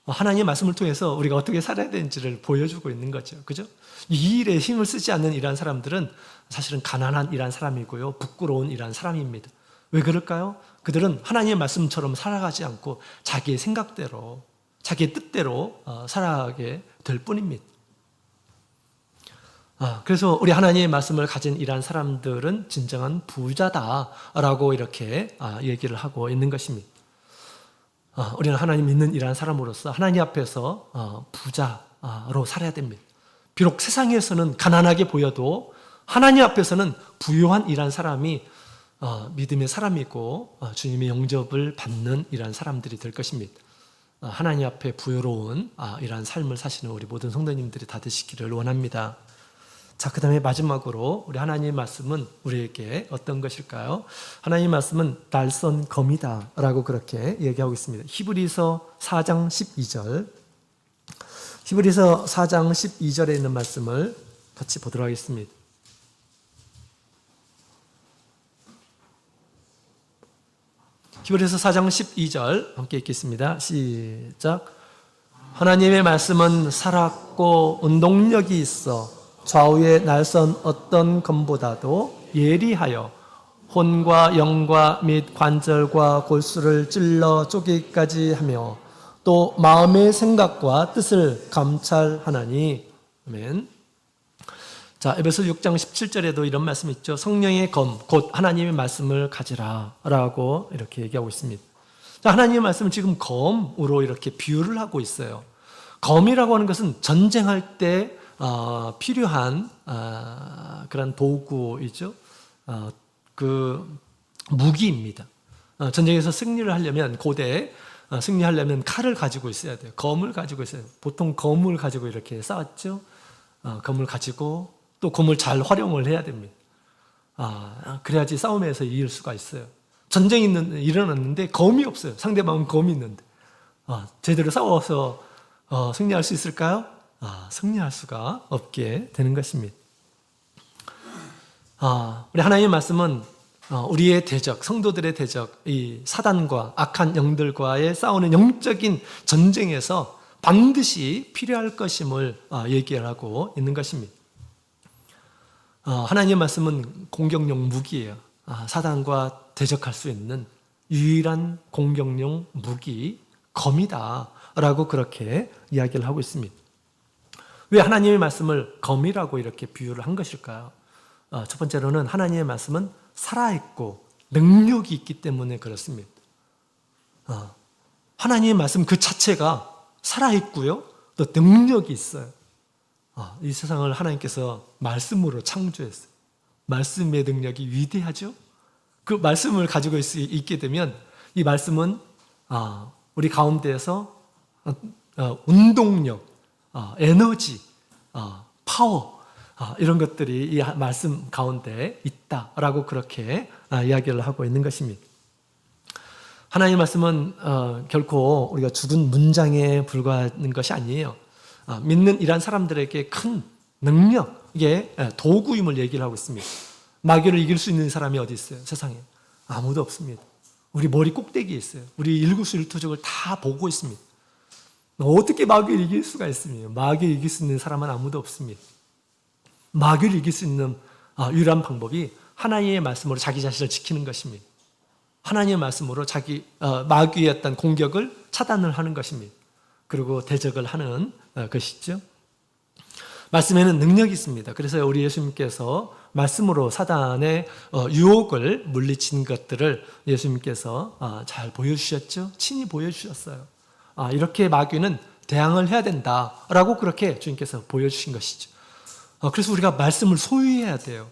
하나님의 말씀을 통해서 우리가 어떻게 살아야 되는지를 보여주고 있는 거죠. 그죠? 이 일에 힘을 쓰지 않는 이러한 사람들은 사실은 가난한 이러한 사람이고요. 부끄러운 이러한 사람입니다. 왜 그럴까요? 그들은 하나님의 말씀처럼 살아가지 않고 자기의 생각대로, 자기의 뜻대로 살아가게 될 뿐입니다. 그래서 우리 하나님의 말씀을 가진 이러한 사람들은 진정한 부자다라고 이렇게 얘기를 하고 있는 것입니다. 우리는 하나님 믿는 이러한 사람으로서 하나님 앞에서 부자로 살아야 됩니다. 비록 세상에서는 가난하게 보여도 하나님 앞에서는 부유한 이러한 사람이 믿음의 사람이고 주님의 영접을 받는 이러한 사람들이 될 것입니다. 하나님 앞에 부유로운 이러한 삶을 사시는 우리 모든 성도님들이 다 되시기를 원합니다. 자, 그 다음에 마지막으로 우리 하나님의 말씀은 우리에게 어떤 것일까요? 하나님의 말씀은 날선 검이다 라고 그렇게 얘기하고 있습니다. 히브리서 4장 12절, 히브리서 4장 12절에 있는 말씀을 같이 보도록 하겠습니다. 히브리서 4장 12절 함께 읽겠습니다. 시작. 하나님의 말씀은 살았고 운동력이 있어 좌우의 날선 어떤 검보다도 예리하여 혼과 영과 및 관절과 골수를 찔러 쪼개기까지 하며 또 마음의 생각과 뜻을 감찰하나니. 아멘. 자, 에베소 6장 17절에도 이런 말씀이 있죠. 성령의 검, 곧 하나님의 말씀을 가지라 라고 이렇게 얘기하고 있습니다. 자, 하나님의 말씀은 지금 검으로 이렇게 비유를 하고 있어요. 검이라고 하는 것은 전쟁할 때 필요한 그런 도구이죠. 그 무기입니다. 전쟁에서 승리를 하려면 고대 승리하려면 칼을 가지고 있어야 돼요. 검을 가지고 있어야 돼요. 보통 검을 가지고 이렇게 싸웠죠. 검을 가지고 또 검을 잘 활용을 해야 됩니다. 그래야지 싸움에서 이길 수가 있어요. 전쟁이 일어났는데 검이 없어요. 상대방은 검이 있는데 제대로 싸워서 승리할 수 있을까요? 승리할 수가 없게 되는 것입니다. 우리 하나님의 말씀은 우리의 대적, 성도들의 대적, 이 사단과 악한 영들과의 싸우는 영적인 전쟁에서 반드시 필요할 것임을 얘기하고 있는 것입니다. 하나님의 말씀은 공격용 무기예요. 사단과 대적할 수 있는 유일한 공격용 무기, 검이다 라고 그렇게 이야기를 하고 있습니다. 왜 하나님의 말씀을 검이라고 이렇게 비유를 한 것일까요? 첫 번째로는 하나님의 말씀은 살아있고 능력이 있기 때문에 그렇습니다. 하나님의 말씀 그 자체가 살아있고요, 또 능력이 있어요. 이 세상을 하나님께서 말씀으로 창조했어요. 말씀의 능력이 위대하죠? 그 말씀을 가지고 있게 되면 이 말씀은 우리 가운데에서 운동력, 에너지, 파워 이런 것들이 이 말씀 가운데 있다라고 그렇게 이야기를 하고 있는 것입니다. 하나님의 말씀은 결코 우리가 죽은 문장에 불과한 것이 아니에요. 믿는 이란 사람들에게 큰 능력, 이게 도구임을 얘기를 하고 있습니다. 마귀를 이길 수 있는 사람이 어디 있어요? 세상에 아무도 없습니다. 우리 머리 꼭대기에 있어요. 우리 일구수일투족을 다 보고 있습니다. 어떻게 마귀를 이길 수가 있습니까? 마귀를 이길 수 있는 사람은 아무도 없습니다. 마귀를 이길 수 있는 유일한 방법이 하나님의 말씀으로 자기 자신을 지키는 것입니다. 하나님의 말씀으로 마귀의 어떤 공격을 차단을 하는 것입니다. 그리고 대적을 하는 것이죠. 말씀에는 능력이 있습니다. 그래서 우리 예수님께서 말씀으로 사단의 유혹을 물리친 것들을 예수님께서 잘 보여주셨죠. 친히 보여주셨어요. 이렇게 마귀는 대항을 해야 된다라고 그렇게 주님께서 보여주신 것이죠. 그래서 우리가 말씀을 소유해야 돼요.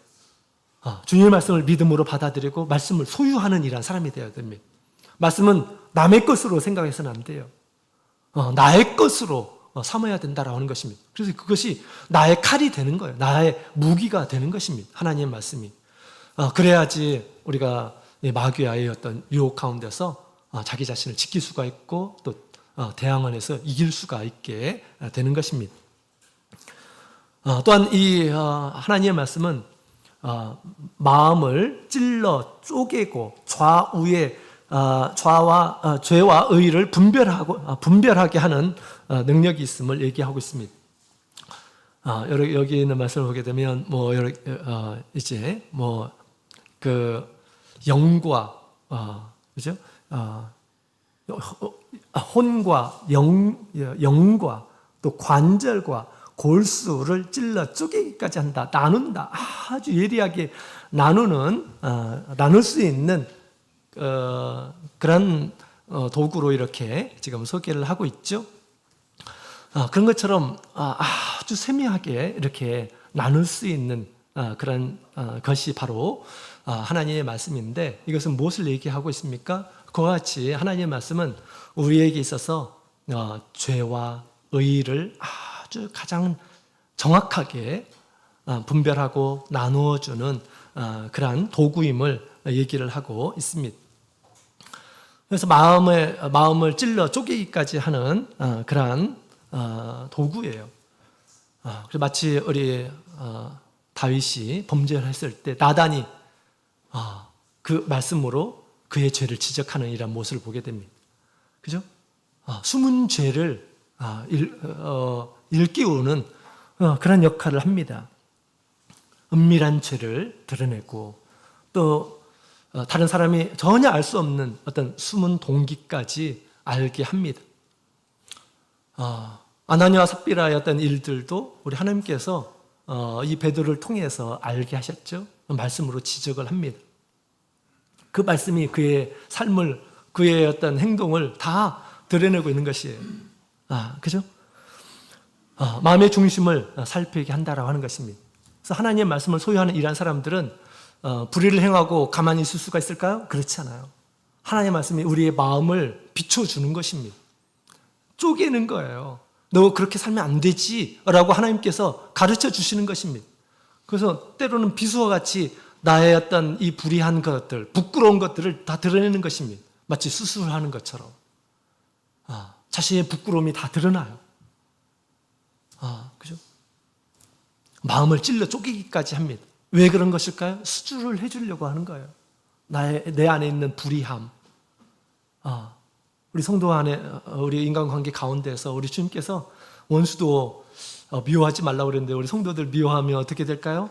주님의 말씀을 믿음으로 받아들이고 말씀을 소유하는 이란 사람이 되어야 됩니다. 말씀은 남의 것으로 생각해서는 안 돼요. 나의 것으로 삼아야 된다라고 하는 것입니다. 그래서 그것이 나의 칼이 되는 거예요. 나의 무기가 되는 것입니다. 하나님의 말씀이. 그래야지 우리가 마귀와의 어떤 유혹 가운데서 자기 자신을 지킬 수가 있고 또 대항을 해서 이길 수가 있게 되는 것입니다. 또한 이 하나님의 말씀은 마음을 찔러 쪼개고 좌우에 죄와 의를 분별하게 하는 능력이 있음을 얘기하고 있습니다. 여기 있는 말씀을 보게 되면 이제 영과 그죠? 혼과 영과 또 관절과 골수를 찔러 쪼개기까지 한다. 나눈다. 아주 예리하게 나눌 수 있는 그런 도구로 이렇게 지금 소개를 하고 있죠. 그런 것처럼 아주 세밀하게 이렇게 나눌 수 있는 그런 것이 바로 하나님의 말씀인데, 이것은 무엇을 얘기하고 있습니까? 그와 같이 하나님의 말씀은 우리에게 있어서 죄와 의를 아주 가장 정확하게 분별하고 나누어주는 그러한 도구임을 얘기를 하고 있습니다. 그래서 마음을 찔러 쪼개기까지 하는 그러한 도구예요. 그래서 마치 우리 다윗이 범죄를 했을 때 나단이 그 말씀으로 그의 죄를 지적하는 이런 모습을 보게 됩니다. 그죠? 숨은 죄를 일깨우는 그런 역할을 합니다. 은밀한 죄를 드러내고 또 다른 사람이 전혀 알 수 없는 어떤 숨은 동기까지 알게 합니다. 아나니아와 삽비라의 어떤 일들도 우리 하나님께서 이 베드로를 통해서 알게 하셨죠. 말씀으로 지적을 합니다. 그 말씀이 그의 삶을, 그의 어떤 행동을 다 드러내고 있는 것이에요. 그죠? 마음의 중심을 살피게 한다라고 하는 것입니다. 그래서 하나님의 말씀을 소유하는 이러한 사람들은 불의를 행하고 가만히 있을 수가 있을까요? 그렇지 않아요. 하나님의 말씀이 우리의 마음을 비춰주는 것입니다. 쪼개는 거예요. 너 그렇게 살면 안 되지 라고 하나님께서 가르쳐 주시는 것입니다. 그래서 때로는 비수와 같이 나의 어떤 이 불의한 것들, 부끄러운 것들을 다 드러내는 것입니다. 마치 수술을 하는 것처럼 자신의 부끄러움이 다 드러나요. 그죠? 마음을 찔러 쪼개기까지 합니다. 왜 그런 것일까요? 수주를 해주려고 하는 거예요. 내 안에 있는 불의함. 우리 성도 안에, 우리 인간관계 가운데서 우리 주님께서 원수도 미워하지 말라고 그랬는데 우리 성도들 미워하면 어떻게 될까요?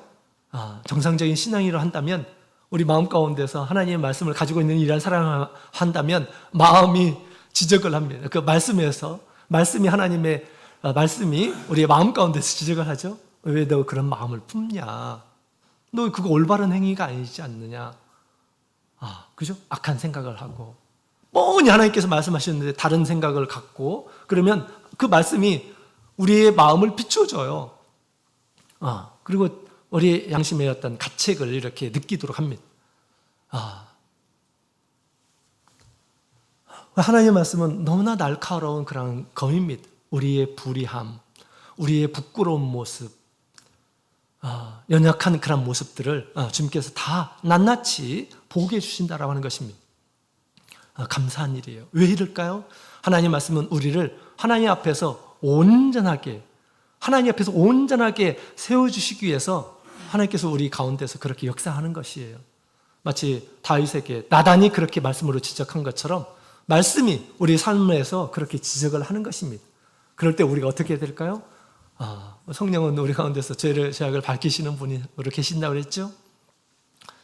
정상적인 신앙이라 한다면, 우리 마음 가운데서 하나님의 말씀을 가지고 있는 이런 사랑을 한다면 마음이 지적을 합니다. 그 말씀에서, 하나님의 말씀이 우리의 마음 가운데서 지적을 하죠. 왜 너 그런 마음을 품냐? 너 그거 올바른 행위가 아니지 않느냐? 그죠? 악한 생각을 하고 뻔히 하나님께서 말씀하셨는데 다른 생각을 갖고, 그러면 그 말씀이 우리의 마음을 비춰줘요. 그리고 우리 양심의 어떤 가책을 이렇게 느끼도록 합니다. 하나님의 말씀은 너무나 날카로운 그런 검입니다. 우리의 불의함, 우리의 부끄러운 모습, 연약한 그런 모습들을 주님께서 다 낱낱이 보게 해주신다라고 하는 것입니다. 감사한 일이에요. 왜 이럴까요? 하나님 말씀은 우리를 하나님 앞에서 온전하게 세워주시기 위해서 하나님께서 우리 가운데서 그렇게 역사하는 것이에요. 마치 다윗에게 나단이 그렇게 말씀으로 지적한 것처럼 말씀이 우리 삶에서 그렇게 지적을 하는 것입니다. 그럴 때 우리가 어떻게 해야 될까요? 성령은 우리 가운데서 죄를, 죄악을 밝히시는 분이 우리 계신다고 그랬죠?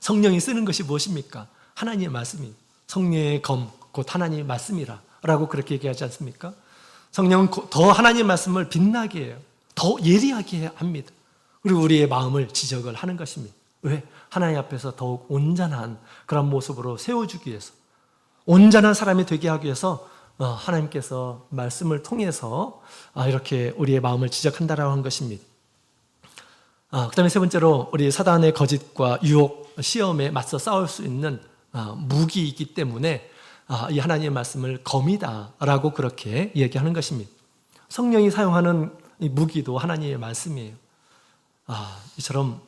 성령이 쓰는 것이 무엇입니까? 하나님의 말씀이. 성령의 검, 곧 하나님의 말씀이라 라고 그렇게 얘기하지 않습니까? 성령은 더 하나님의 말씀을 빛나게 해요. 더 예리하게 합니다. 그리고 우리의 마음을 지적을 하는 것입니다. 왜? 하나님 앞에서 더욱 온전한 그런 모습으로 세워주기 위해서, 온전한 사람이 되게 하기 위해서 하나님께서 말씀을 통해서 이렇게 우리의 마음을 지적한다라고 한 것입니다. 그 다음에 세 번째로 우리 사단의 거짓과 유혹, 시험에 맞서 싸울 수 있는 무기이기 때문에 이 하나님의 말씀을 검이다라고 그렇게 얘기하는 것입니다. 성령이 사용하는 이 무기도 하나님의 말씀이에요. 이처럼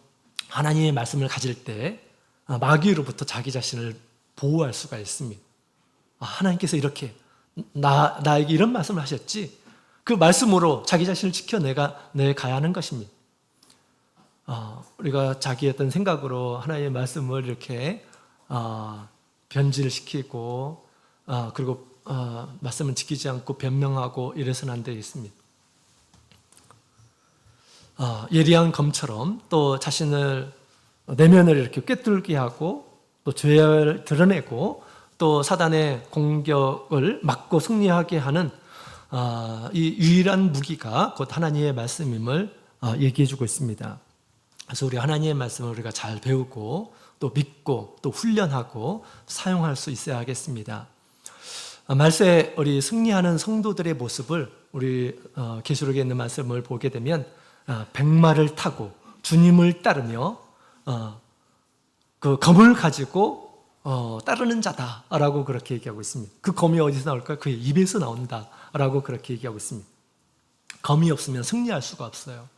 하나님의 말씀을 가질 때 마귀로부터 자기 자신을 보호할 수가 있습니다. 하나님께서 이렇게 나에게 이런 말씀을 하셨지, 그 말씀으로 자기 자신을 지켜내가야 하는 것입니다. 우리가 자기의 어떤 생각으로 하나님의 말씀을 이렇게 변질시키고 그리고 말씀을 지키지 않고 변명하고 이래서는 안 되겠습니다. 예리한 검처럼 또 자신을 내면을 이렇게 꿰뚫게 하고 또 죄를 드러내고 또 사단의 공격을 막고 승리하게 하는 이 유일한 무기가 곧 하나님의 말씀임을 얘기해 주고 있습니다. 그래서 우리 하나님의 말씀을 우리가 잘 배우고 또 믿고 또 훈련하고 사용할 수 있어야 하겠습니다. 말세에 우리 승리하는 성도들의 모습을 우리 계시록에 있는 말씀을 보게 되면 백마를 타고 주님을 따르며 그 검을 가지고 따르는 자다라고 그렇게 얘기하고 있습니다. 그 검이 어디서 나올까요? 그의 입에서 나온다라고 그렇게 얘기하고 있습니다. 검이 없으면 승리할 수가 없어요.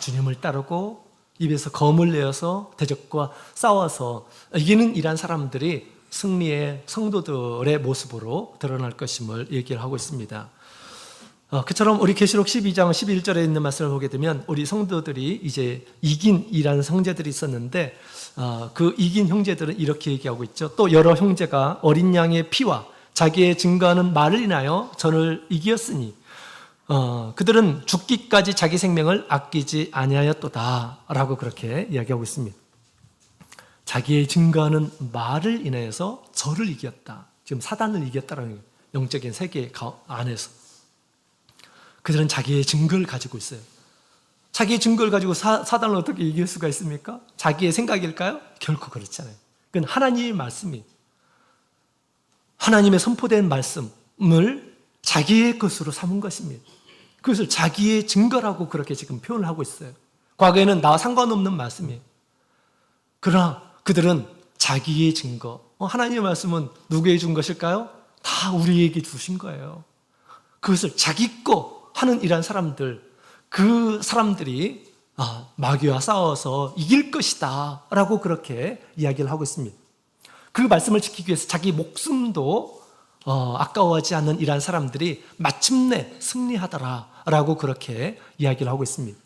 주님을 따르고 입에서 검을 내어서 대적과 싸워서 이기는 이란 사람들이 승리의 성도들의 모습으로 드러날 것임을 얘기를 하고 있습니다. 그처럼 우리 계시록 12장 11절에 있는 말씀을 보게 되면 우리 성도들이 이제 이긴 이라는 형제들이 있었는데 그 이긴 형제들은 이렇게 얘기하고 있죠. 또 여러 형제가 어린 양의 피와 자기의 증거하는 말을 인하여 저를 이기었으니 그들은 죽기까지 자기 생명을 아끼지 아니하였도다 라고 그렇게 이야기하고 있습니다. 자기의 증거하는 말을 인하여서 저를 이겼다. 지금 사단을 이겼다라는 거예요. 영적인 세계 안에서. 그들은 자기의 증거를 가지고 있어요. 자기의 증거를 가지고 사단을 어떻게 이길 수가 있습니까? 자기의 생각일까요? 결코 그렇지 않아요. 그건 하나님의 말씀이, 하나님의 선포된 말씀을 자기의 것으로 삼은 것입니다. 그것을 자기의 증거라고 그렇게 지금 표현을 하고 있어요. 과거에는 나와 상관없는 말씀이에요. 그러나 그들은 자기의 증거, 하나님의 말씀은 누구에게 준 것일까요? 다 우리에게 주신 거예요. 그것을 자기 거 하는 이란 사람들, 그 사람들이 마귀와 싸워서 이길 것이다 라고 그렇게 이야기를 하고 있습니다. 그 말씀을 지키기 위해서 자기 목숨도 아까워하지 않는 이란 사람들이 마침내 승리하더라 라고 그렇게 이야기를 하고 있습니다.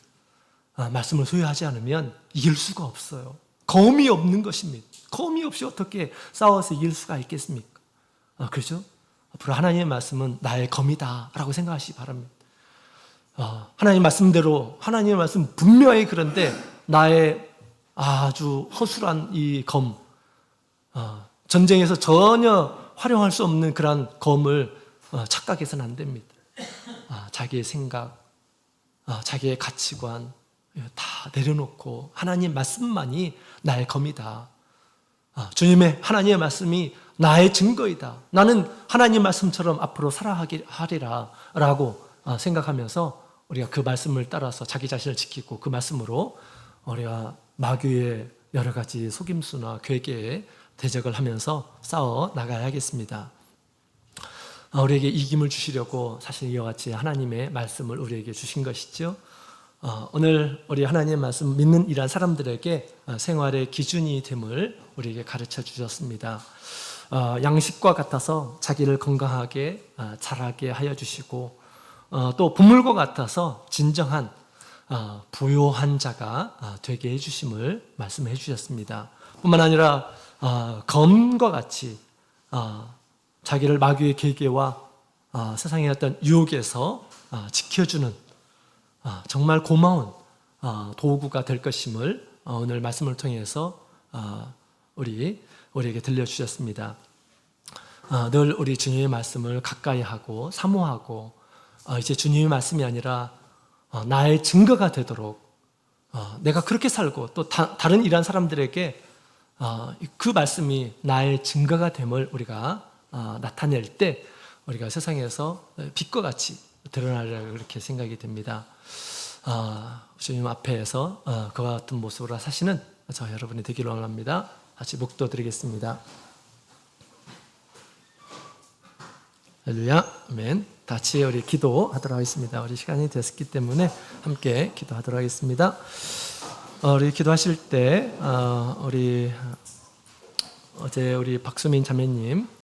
말씀을 소유하지 않으면 이길 수가 없어요. 검이 없는 것입니다. 검이 없이 어떻게 싸워서 이길 수가 있겠습니까? 그렇죠? 앞으로 하나님의 말씀은 나의 검이다 라고 생각하시기 바랍니다. 하나님 말씀대로 하나님의 말씀 분명히 그런데 나의 아주 허술한 이 검, 전쟁에서 전혀 활용할 수 없는 그런 검을 착각해서는 안 됩니다. 자기의 생각, 자기의 가치관 다 내려놓고 하나님 말씀만이 나의 검이다. 주님의 하나님의 말씀이 나의 증거이다. 나는 하나님 말씀처럼 앞으로 살아가리라 라고 생각하면서 우리가 그 말씀을 따라서 자기 자신을 지키고 그 말씀으로 우리가 마귀의 여러 가지 속임수나 괴계에 대적을 하면서 싸워 나가야겠습니다. 우리에게 이김을 주시려고 사실 이와 같이 하나님의 말씀을 우리에게 주신 것이죠. 오늘 우리 하나님의 말씀 믿는 이란 사람들에게 생활의 기준이 됨을 우리에게 가르쳐 주셨습니다. 양식과 같아서 자기를 건강하게 자라게 하여 주시고 또 부물과 같아서 진정한 부요한 자가 되게 해주심을 말씀해 주셨습니다. 뿐만 아니라 검과 같이 자기를 마귀의 계계와 세상의 어떤 유혹에서 지켜주는 정말 고마운 도구가 될 것임을 오늘 말씀을 통해서 우리에게 들려주셨습니다. 늘 우리 주님의 말씀을 가까이 하고 사모하고 이제 주님의 말씀이 아니라 나의 증거가 되도록 내가 그렇게 살고 또 다른 일한 사람들에게 그 말씀이 나의 증거가 됨을 우리가 나타낼 때 우리가 세상에서 빛과 같이 드러나리라고 그렇게 생각이 됩니다. 주님 앞에서 그와 같은 모습으로 사시는 저 여러분이 되기를 원합니다. 같이 묵도드리겠습니다. 할렐루야, 아멘. 같이 우리 기도하도록 하겠습니다. 우리 시간이 됐기 때문에 함께 기도하도록 하겠습니다. 우리 기도하실 때 우리 어제 우리 박수민 자매님